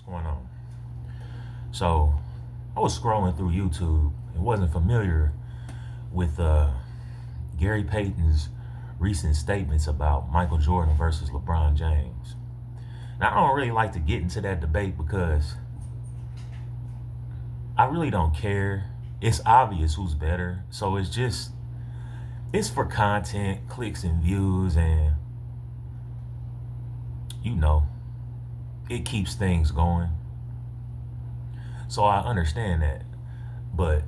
going on? So, I was scrolling through YouTube and wasn't familiar with Gary Payton's recent statements about Michael Jordan versus LeBron James. Now, I don't really like to get into that debate because I really don't care. It's obvious who's better. So it's for content, clicks and views, and you know, it keeps things going. So I understand that. But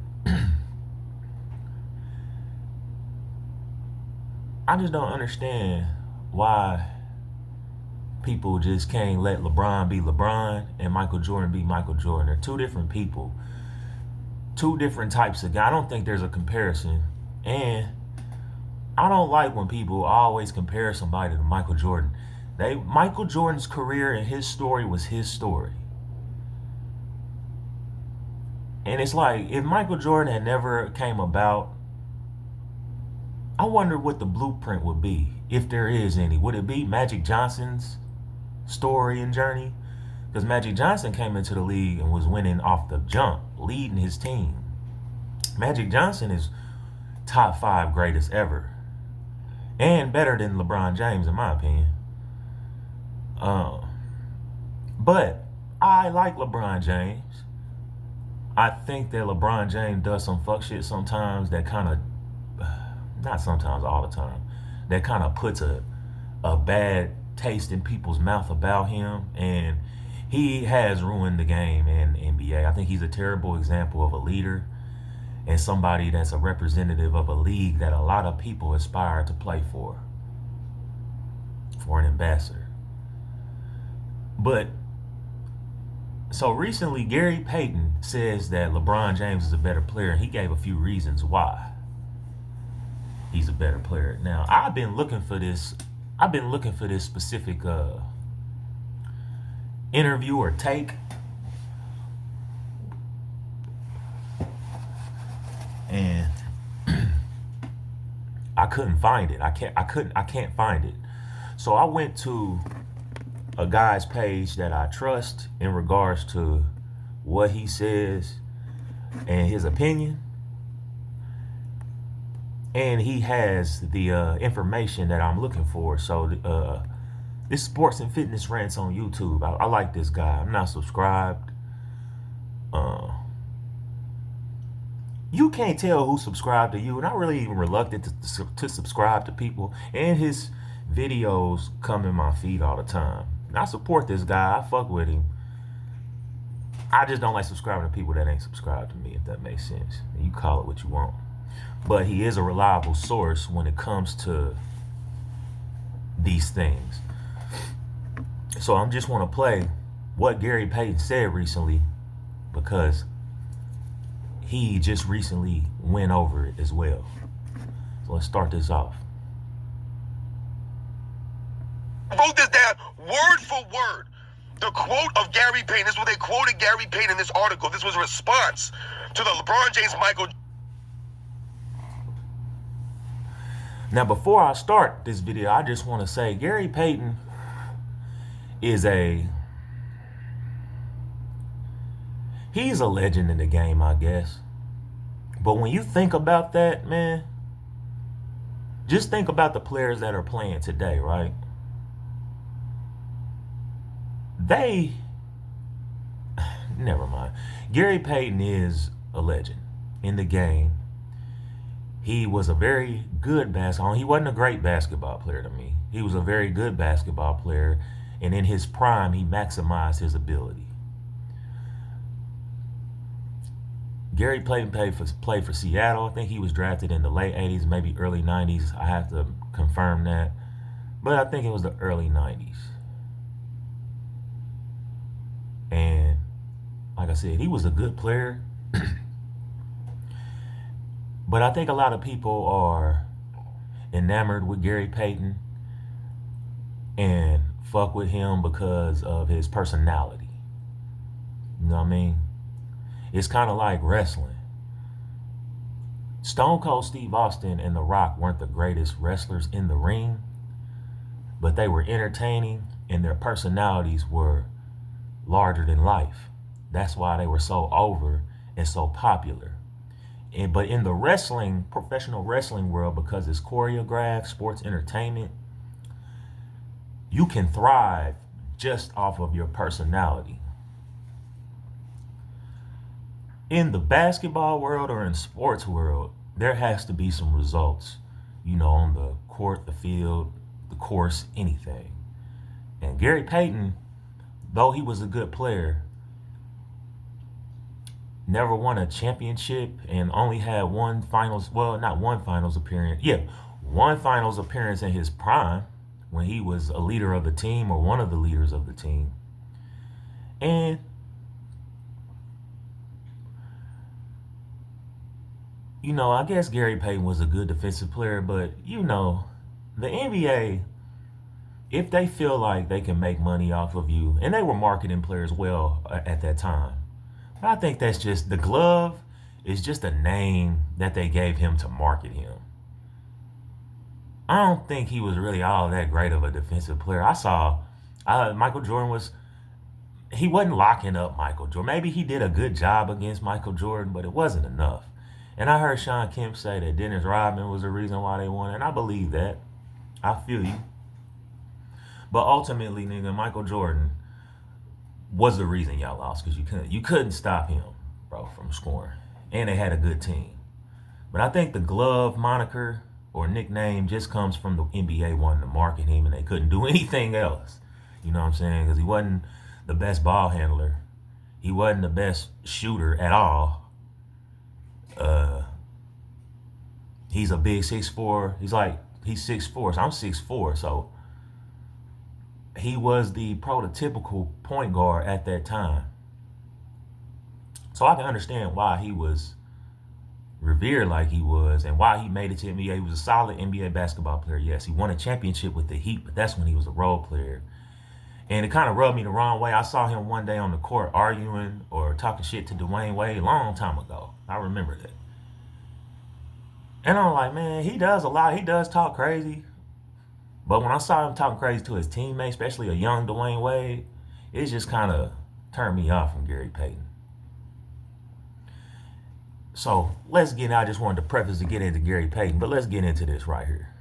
I just don't understand why people just can't let LeBron be LeBron and Michael Jordan be Michael Jordan. They're two different people, two different types of guys. I don't think there's a comparison. And I don't like when people always compare somebody to Michael Jordan. Michael Jordan's career and his story was his story. And it's like, if Michael Jordan had never came about, I wonder what the blueprint would be, if there is any. Would it be Magic Johnson's story and journey? Because Magic Johnson came into the league and was winning off the jump, leading his team. Magic Johnson is top 5 greatest ever. And better than LeBron James, in my opinion. But I like LeBron James. I think that LeBron James does some fuck shit sometimes that kind of, not sometimes, all the time, that kind of puts a bad taste in people's mouth about him. And he has ruined the game in the NBA. I think he's a terrible example of a leader and somebody that's a representative of a league that a lot of people aspire to play for an ambassador. But so recently, Gary Payton says that LeBron James is a better player, and he gave a few reasons why he's a better player. Now, I've been looking for this specific interview or take, and I couldn't find it. I can't find it. So I went to a guy's page that I trust in regards to what he says and his opinion. And he has the information that I'm looking for. So this Sports and Fitness Rants on YouTube. I like this guy. I'm not subscribed. You can't tell who's subscribed to you. And I'm really even reluctant to subscribe to people. And his videos come in my feed all the time. And I support this guy. I fuck with him. I just don't like subscribing to people that ain't subscribed to me, if that makes sense. You call it what you want. But he is a reliable source when it comes to these things. So I just want to play what Gary Payton said recently, because he just recently went over it as well. So let's start this off. I wrote this down word for word. The quote of Gary Payton, this is what they quoted Gary Payton in this article. This was a response to the LeBron James Michael. Now, before I start this video, I just want to say Gary Payton is he's a legend in the game, I guess. But when you think about that, man, just think about the players that are playing today, right? Never mind. Gary Payton is a legend in the game. He was a very good basketball. He wasn't a great basketball player to me. He was a very good basketball player, and in his prime, he maximized his ability. Gary Payton played for Seattle. I think he was drafted in the late 80s, maybe early 90s. I have to confirm that. But I think it was the early 90s. And like I said, he was a good player. But I think a lot of people are enamored with Gary Payton and fuck with him because of his personality. You know what I mean? It's kind of like wrestling. Stone Cold Steve Austin and The Rock weren't the greatest wrestlers in the ring, but they were entertaining and their personalities were larger than life. That's why they were so over and so popular. But in the wrestling, professional wrestling world, because it's choreographed, sports entertainment, you can thrive just off of your personality. In the basketball world or in sports world, there has to be some results, on the court, the field, the course, anything. And Gary Payton, though he was a good player, never won a championship and only had one finals, well, not one finals appearance. Yeah, one finals appearance in his prime when he was a leader of the team or one of the leaders of the team. And I guess Gary Payton was a good defensive player, but the NBA, if they feel like they can make money off of you, and they were marketing players well at that time, but I think that's just the glove is just a name that they gave him to market him. I don't think he was really all that great of a defensive player. I saw Michael Jordan he wasn't locking up Michael Jordan. Maybe he did a good job against Michael Jordan, but it wasn't enough. And I heard Sean Kemp say that Dennis Rodman was the reason why they won, and I believe that. I feel you. But ultimately, nigga, Michael Jordan was the reason y'all lost, because you couldn't stop him, bro, from scoring. And they had a good team. But I think the glove moniker or nickname just comes from the NBA wanting to market him, and they couldn't do anything else. You know what I'm saying? Because he wasn't the best ball handler. He wasn't the best shooter at all. He's a big 6'4". He's 6'4", so I'm 6'4", so he was the prototypical point guard at that time. So I can understand why he was revered like he was and why he made it to NBA. He was a solid NBA basketball player, yes. He won a championship with the Heat, but that's when he was a role player. And it kind of rubbed me the wrong way. I saw him one day on the court arguing or talking shit to Dwayne Wade a long time ago. I remember that. And I'm like, man, he does a lot. He does talk crazy. But when I saw him talking crazy to his teammates, especially a young Dwayne Wade, it just kind of turned me off from Gary Payton. So I just wanted to preface to get into Gary Payton, but let's get into this right here.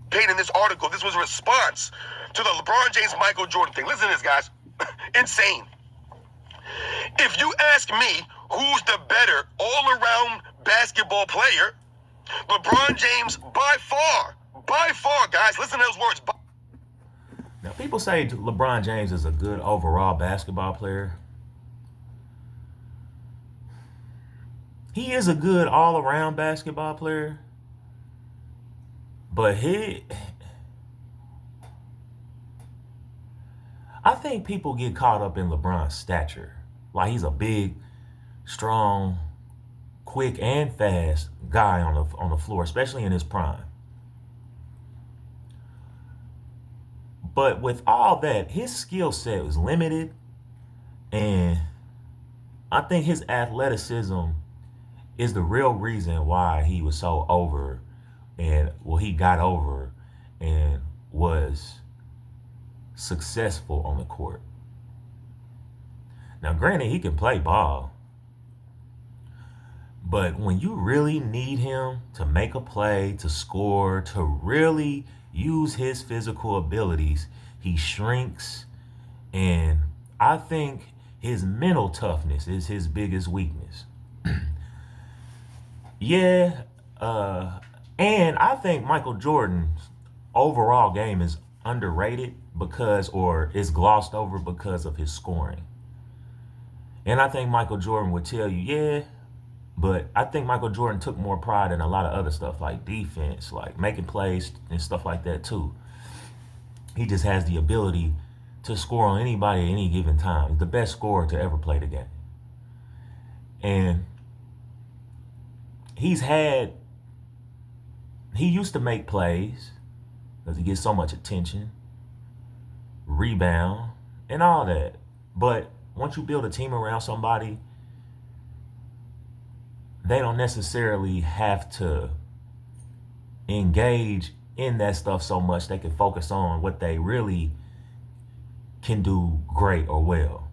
Payton, in this article, this was a response to the LeBron James Michael Jordan thing. Listen to this, guys. Insane. If you ask me who's the better all-around basketball player, LeBron James by far, guys, listen to those words. Now, people say LeBron James is a good overall basketball player. He is a good all-around basketball player. But I think people get caught up in LeBron's stature. Like he's a big, strong, quick, and fast guy on the floor, especially in his prime. But with all that, his skill set was limited, and I think his athleticism is the real reason why he was so over and he got over and was successful on the court. Now, granted, he can play ball, but when you really need him to make a play, to score, to really use his physical abilities, he shrinks. And I think his mental toughness is his biggest weakness. Yeah, and I think Michael Jordan's overall game is underrated or is glossed over because of his scoring. And I think Michael Jordan would tell you, yeah, but I think Michael Jordan took more pride in a lot of other stuff like defense, like making plays and stuff like that too. He just has the ability to score on anybody at any given time. He's the best scorer to ever play the game. And he used to make plays because he gets so much attention, rebound, and all that. But once you build a team around somebody, they don't necessarily have to engage in that stuff so much. They can focus on what they really can do great or well.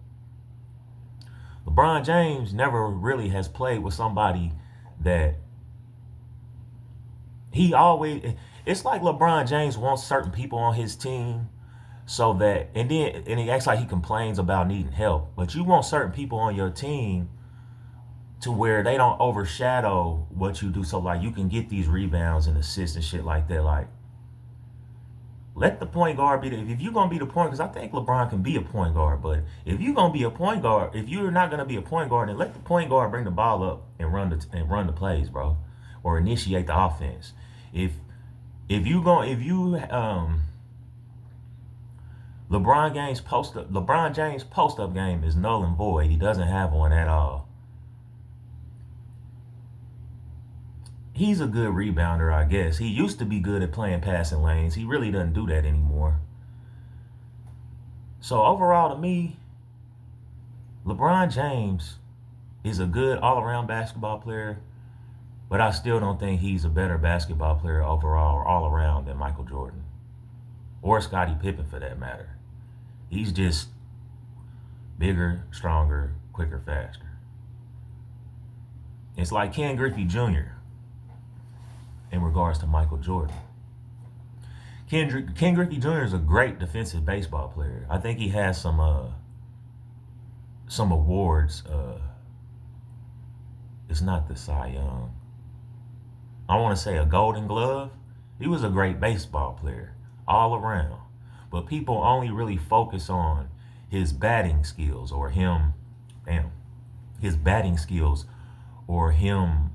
LeBron James never really has played with somebody that he always. It's like LeBron James wants certain people on his team so that, and he acts like he complains about needing help. But you want certain people on your team to where they don't overshadow what you do. So like you can get these rebounds and assists and shit like that. Like let the point guard be if you're gonna be the point, because I think LeBron can be a point guard, but if you're gonna be a point guard, if you're not gonna be a point guard, then let the point guard bring the ball up and run the plays, bro, or initiate the offense. If you LeBron James post up game is null and void. He doesn't have one at all. He's a good rebounder, I guess. He used to be good at playing passing lanes. He really doesn't do that anymore. So overall, to me, LeBron James is a good all-around basketball player, but I still don't think he's a better basketball player overall or all around than Michael Jordan or Scottie Pippen for that matter. He's just bigger, stronger, quicker, faster. It's like Ken Griffey Jr. in regards to Michael Jordan. Ken Griffey Jr. is a great defensive baseball player. I think he has some awards. It's not the Cy Young. I want to say a Golden Glove. He was a great baseball player all around. But people only really focus on his batting skills or him, his batting skills or him,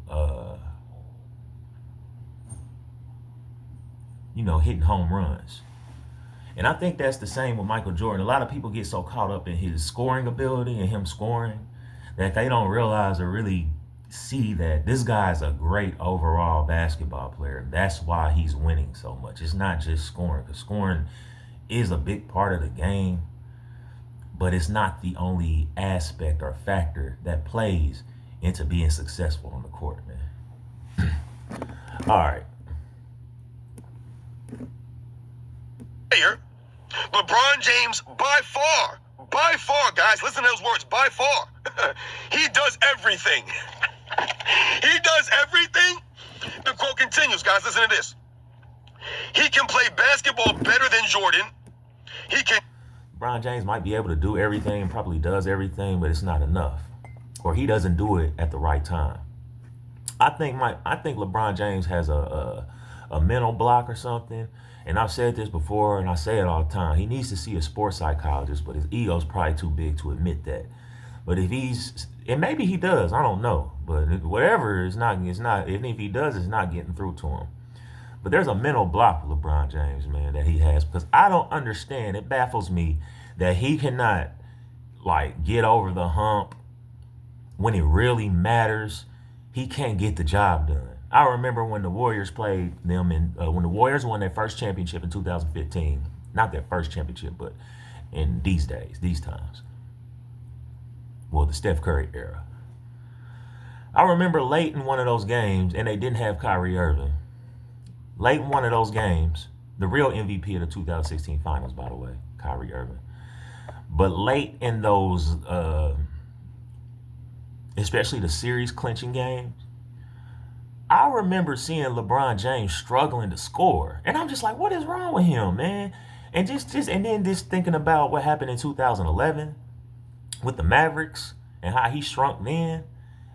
hitting home runs. And I think that's the same with Michael Jordan. A lot of people get so caught up in his scoring ability and him scoring that they don't realize or really see that this guy's a great overall basketball player. That's why he's winning so much. It's not just scoring, because scoring is a big part of the game, but it's not the only aspect or factor that plays into being successful on the court, man. All right. LeBron James, by far, guys, listen to those words, by far. He does everything. He does everything. The quote continues, guys, listen to this. He can play basketball better than Jordan. LeBron James might be able to do everything, probably does everything, but it's not enough. Or he doesn't do it at the right time. I think LeBron James has a mental block or something. And I've said this before, and I say it all the time. He needs to see a sports psychologist, but his ego's probably too big to admit that. But and maybe he does, I don't know. But whatever, even if he does, it's not getting through to him. But there's a mental block with LeBron James, man, that he has. Because I don't understand. It baffles me that he cannot, get over the hump when it really matters. He can't get the job done. I remember when the Warriors played them, when the Warriors won their first championship in 2015. Not their first championship, but in these times. Well, the Steph Curry era. I remember late in one of those games, and they didn't have Kyrie Irving. Late in one of those games, the real MVP of the 2016 finals, by the way, Kyrie Irving. But late in those, especially the series clinching games, I remember seeing LeBron James struggling to score. And I'm just like, what is wrong with him, man? And then thinking about what happened in 2011 with the Mavericks and how he shrunk then.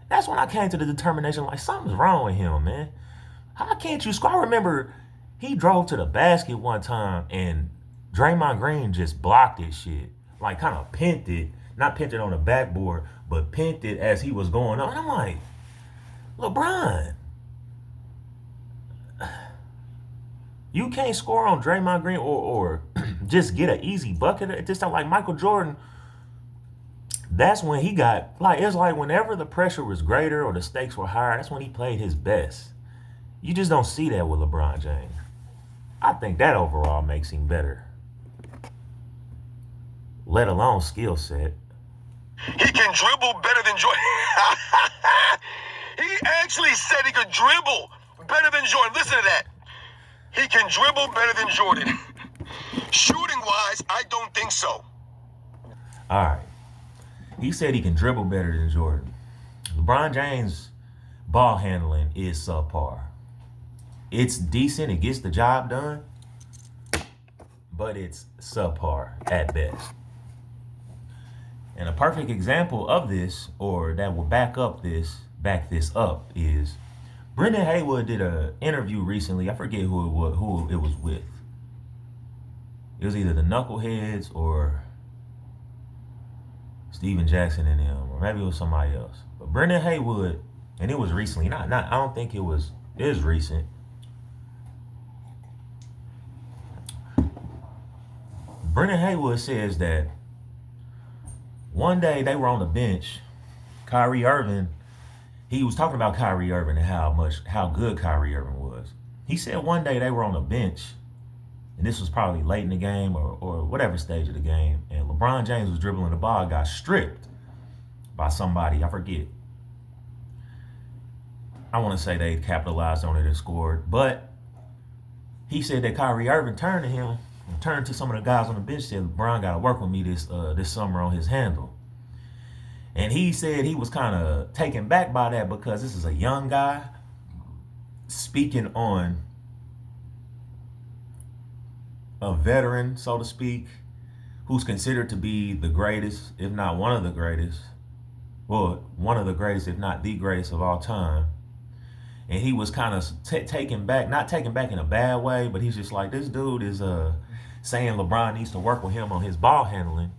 That's when I came to the determination, something's wrong with him, man. How can't you score? I remember he drove to the basket one time and Draymond Green just blocked his shit. Kind of pinned it. Not pinned it on the backboard, but pinned it as he was going on. And I'm like, LeBron, you can't score on Draymond Green or just get an easy bucket at this time. Like Michael Jordan, that's when he got, it's like whenever the pressure was greater or the stakes were higher, that's when he played his best. You just don't see that with LeBron James. I think that overall makes him better, let alone skill set. He can dribble better than Jordan. He actually said he could dribble better than Jordan. Listen to that. He can dribble better than Jordan. Shooting-wise, I don't think so. All right. He said he can dribble better than Jordan. LeBron James' ball handling is subpar. It's decent, it gets the job done, but it's subpar at best. And a perfect example of this, or that will back this up, is Brendan Haywood did an interview recently. I forget who it was with. It was either the Knuckleheads or Steven Jackson and them, or maybe it was somebody else. But Brendan Haywood, and it was recently. Not. I don't think it was. It was recent. Brendan Haywood says that one day they were on the bench. Kyrie Irving, he was talking about Kyrie Irving and how good Kyrie Irving was. He said one day they were on the bench, and this was probably late in the game or whatever stage of the game, and LeBron James was dribbling the ball, got stripped by somebody, I forget. I want to say they capitalized on it and scored, but he said that Kyrie Irving turned to him, turned to some of the guys on the bench, said LeBron got to work with me this summer on his handle. And he said he was kind of taken back by that because this is a young guy speaking on a veteran, so to speak, who's considered to be the greatest, if not one of the greatest. Well, one of the greatest, if not the greatest of all time. And he was kind of taken back, not taken back in a bad way, but he's just like, this dude is saying LeBron needs to work with him on his ball handling.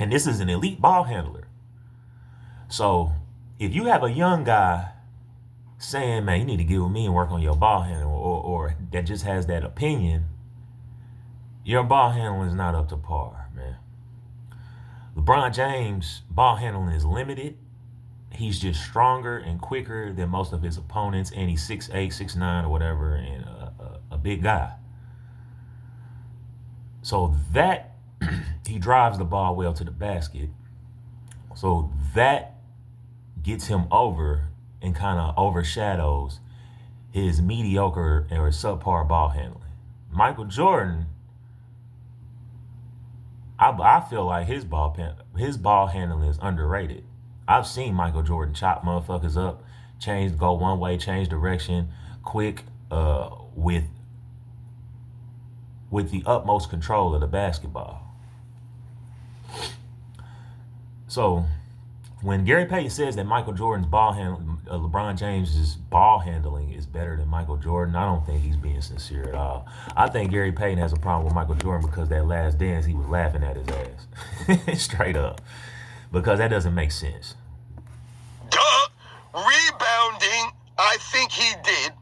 And this is an elite ball handler. So if you have a young guy saying, man, you need to get with me and work on your ball handling, or that just has that opinion, your ball handling is not up to par, man. LeBron James' ball handling is limited. He's just stronger and quicker than most of his opponents, and he's 6'8", 6'9", or whatever, and a big guy. So that he drives the ball well to the basket. So that gets him over and kind of overshadows his mediocre or subpar ball handling. Michael Jordan, I feel like his ball handling is underrated. I've seen Michael Jordan chop motherfuckers up, go one way, change direction, quick, with the utmost control of the basketball. So when Gary Payton says that Michael Jordan's LeBron James's ball handling is better than Michael Jordan, I don't think he's being sincere at all. I think Gary Payton has a problem with Michael Jordan because that last dance he was laughing at his ass. Straight up. Because that doesn't make sense. Duh. Rebounding, I think he did,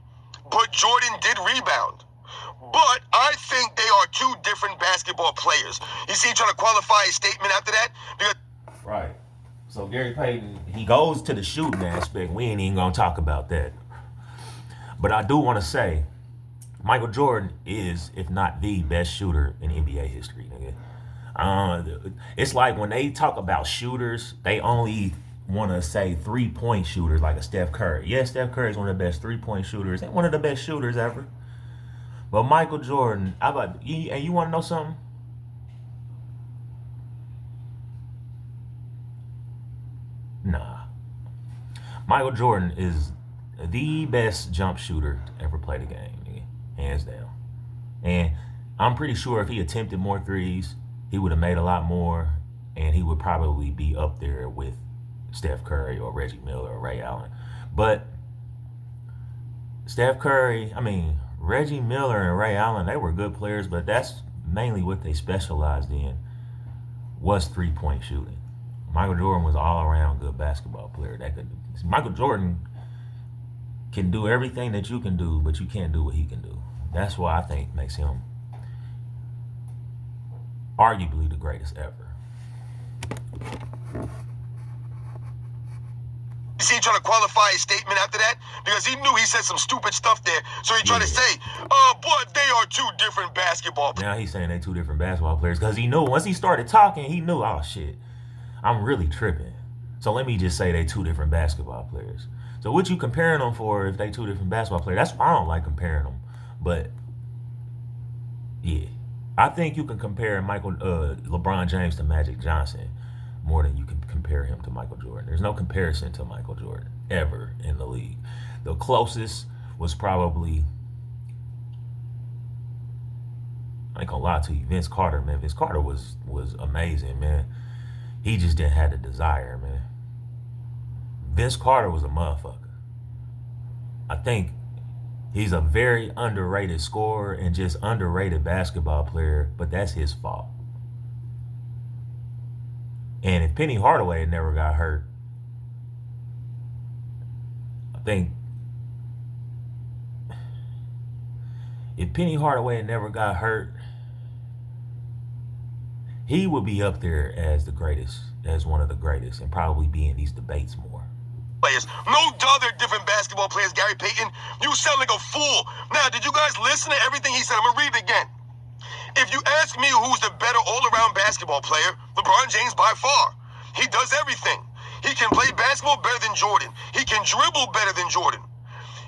but Jordan did rebound. But I think they are two different basketball players. You see, trying to qualify his statement after that? Right. So Gary Payton, he goes to the shooting aspect. We ain't even gonna talk about that. But I do want to say, Michael Jordan is, if not the best shooter in NBA history, nigga. It's like when they talk about shooters, they only want to say 3-point shooters like a Steph Curry. Yeah, Steph Curry is one of the best 3-point shooters and one of the best shooters ever. But Michael Jordan, and you want to know something? Nah. Michael Jordan is the best jump shooter to ever play the game, nigga. Hands down. And I'm pretty sure if he attempted more threes, he would have made a lot more, and he would probably be up there with Steph Curry or Reggie Miller or Ray Allen. But Reggie Miller and Ray Allen, they were good players, but that's mainly what they specialized in, was 3-point shooting. Michael Jordan was all around good basketball player. Michael Jordan can do everything that you can do, but you can't do what he can do. That's why I think makes him arguably the greatest ever. You see, he trying to qualify his statement after that because he knew he said some stupid stuff there. So he tried to say, but they are two different basketball players. Now he's saying they're two different basketball players because he knew once he started talking, he knew, oh shit, I'm really tripping. So let me just say they two different basketball players. So what you comparing them for if they two different basketball players? That's why I don't like comparing them. But yeah, I think you can compare LeBron James to Magic Johnson more than you can compare him to Michael Jordan. There's no comparison to Michael Jordan ever in the league. The closest was probably, I ain't gonna lie to you, Vince Carter, man. Vince Carter was amazing, man. He just didn't have the desire, man. Vince Carter was a motherfucker. I think he's a very underrated scorer and just underrated basketball player, but that's his fault. And if Penny Hardaway had never got hurt, I think if Penny Hardaway had never got hurt, he would be up there as the greatest, as one of the greatest, and probably be in these debates more. Players. No doubt they're different basketball players, Gary Payton. You sound like a fool. Now, did you guys listen to everything he said? I'm going to read it again. If you ask me who's the better all-around basketball player, LeBron James by far. He does everything. He can play basketball better than Jordan. He can dribble better than Jordan.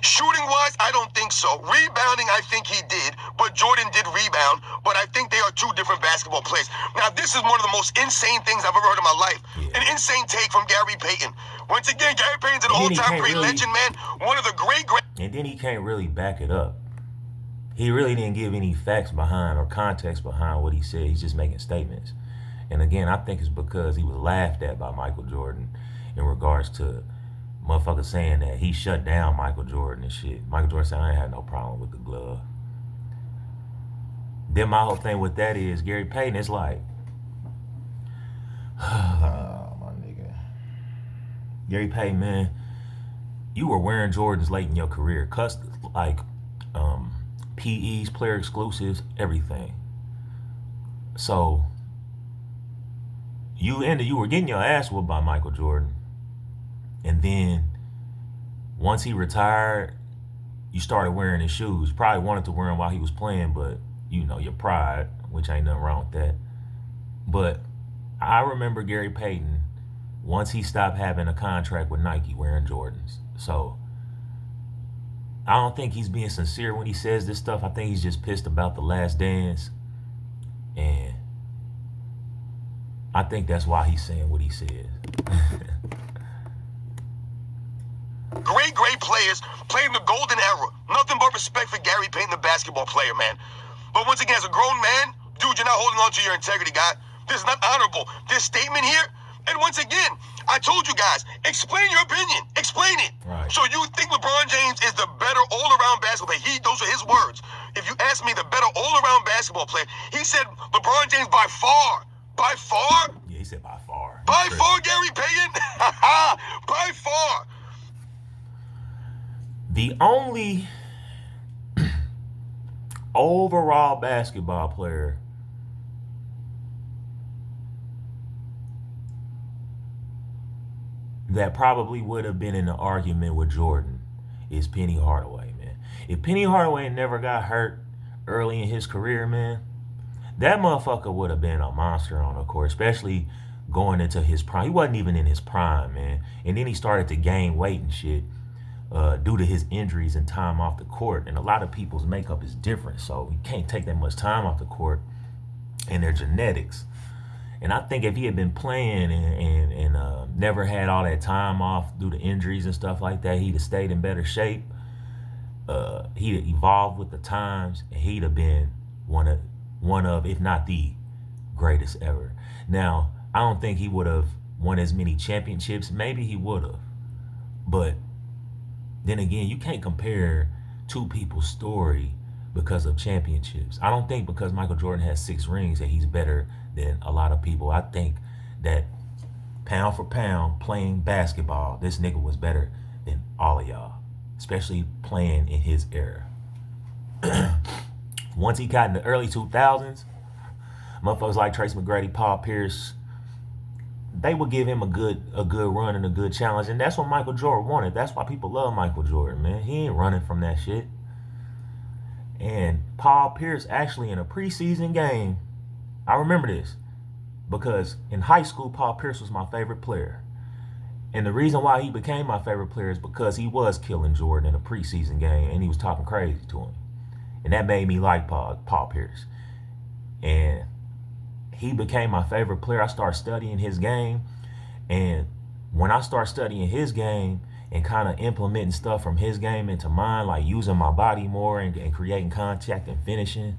Shooting-wise, I don't think so. Rebounding, I think he did, but Jordan did rebound, but I think they are two different basketball players. Now, this is one of the most insane things I've ever heard in my life. Yeah. An insane take from Gary Payton. Once again, Gary Payton's an all-time great legend, man. One of the great... And then he can't really back it up. He really didn't give any facts behind or context behind what he said. He's just making statements. And again, I think it's because he was laughed at by Michael Jordan in regards to motherfuckers saying that he shut down Michael Jordan and shit. Michael Jordan said, I ain't had no problem with the glove. Then my whole thing with that is, Gary Payton is like, oh, my nigga. Gary Payton, man, you were wearing Jordans late in your career. Like, PEs, player exclusives, everything. So, you were getting your ass whooped by Michael Jordan. And then, once he retired, you started wearing his shoes. You probably wanted to wear them while he was playing, but, you know, your pride, which ain't nothing wrong with that. But I remember Gary Payton, once he stopped having a contract with Nike, wearing Jordans. So, I don't think he's being sincere when he says this stuff. I think he's just pissed about The Last Dance. And I think that's why he's saying what he says. Great players playing the golden era. Nothing but respect for Gary Payton, the basketball player, man. But once again, as a grown man, dude, you're not holding on to your integrity, guy. This is not honorable. This statement here, and once again, I told you guys, explain your opinion. Explain it. Right. So you think LeBron James is the better all-around basketball player? Those are his words. If you ask me the better all-around basketball player, he said LeBron James by far. By far? Yeah, he said by far. By far, Gary Payton? By far. The only overall basketball player that probably would have been in an argument with Jordan is Penny Hardaway, man. If Penny Hardaway never got hurt early in his career, man, that motherfucker would have been a monster on the court, especially going into his prime. He wasn't even in his prime, man. And then he started to gain weight and shit. Due to his injuries and time off the court. And a lot of people's makeup is different, so you can't take that much time off the court and their genetics. And I think if he had been playing and never had all that time off due to injuries and stuff like that, he'd have stayed in better shape. He'd have evolved with the times, and he'd have been one of, if not the greatest ever. Now, I don't think he would have won as many championships. Maybe he would have. But then again, you can't compare two people's story because of championships. I don't think because Michael Jordan has 6 rings that he's better than a lot of people. I think that pound for pound, playing basketball, this nigga was better than all of y'all, especially playing in his era. Once he got in the early 2000s, motherfuckers like Tracy McGrady, Paul Pierce, they would give him a good run and a good challenge. And that's what Michael Jordan wanted. That's why people love Michael Jordan, man. He ain't running from that shit. And Paul Pierce actually in a preseason game, I remember this, because in high school, Paul Pierce was my favorite player. And the reason why he became my favorite player is because he was killing Jordan in a preseason game and he was talking crazy to him. And that made me like Paul Pierce. And he became my favorite player. I started studying his game. And when I start studying his game and kind of implementing stuff from his game into mine, like using my body more and creating contact and finishing,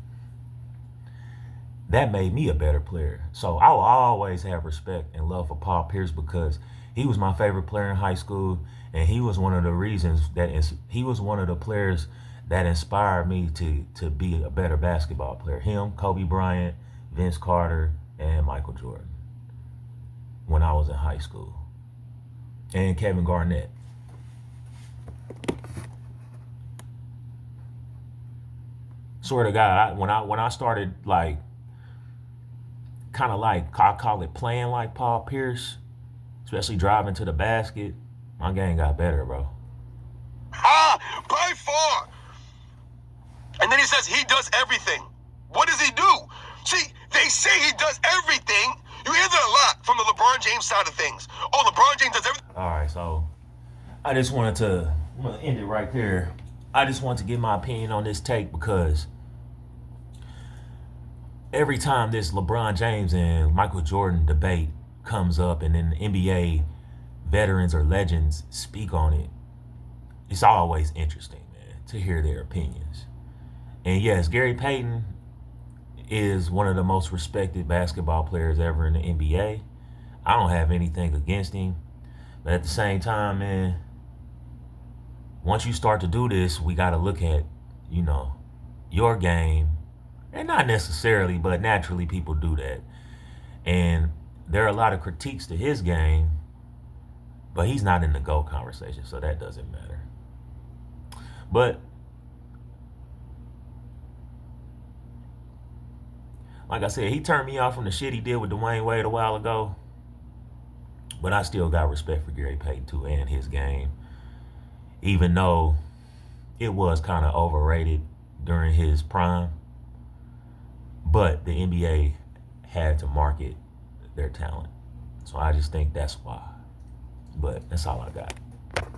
that made me a better player. So I will always have respect and love for Paul Pierce because he was my favorite player in high school, and he was one of the reasons that he was one of the players that inspired me to be a better basketball player. Him, Kobe Bryant, Vince Carter, and Michael Jordan when I was in high school, and Kevin Garnett. Swear to God, when I started like kind of like I call it playing like Paul Pierce, especially driving to the basket, my game got better, bro. By far. And then he says he does everything. What does he do? See, they say he does everything. You hear that a lot from the LeBron James side of things. Oh, LeBron James does everything. All right, so I just wanted to I'm gonna end it right there. I just want to give my opinion on this take because every time this LeBron James and Michael Jordan debate comes up and then the NBA veterans or legends speak on it, it's always interesting, man, to hear their opinions. And yes, Gary Payton is one of the most respected basketball players ever in the NBA. I don't have anything against him. But at the same time, man, once you start to do this, we got to look at, your game. And not necessarily, but naturally people do that. And there are a lot of critiques to his game, but he's not in the GOAT conversation, so that doesn't matter. But like I said, he turned me off from the shit he did with Dwayne Wade a while ago. But I still got respect for Gary Payton too and his game. Even though it was kind of overrated during his prime. But the NBA had to market their talent. So I just think that's why. But that's all I got.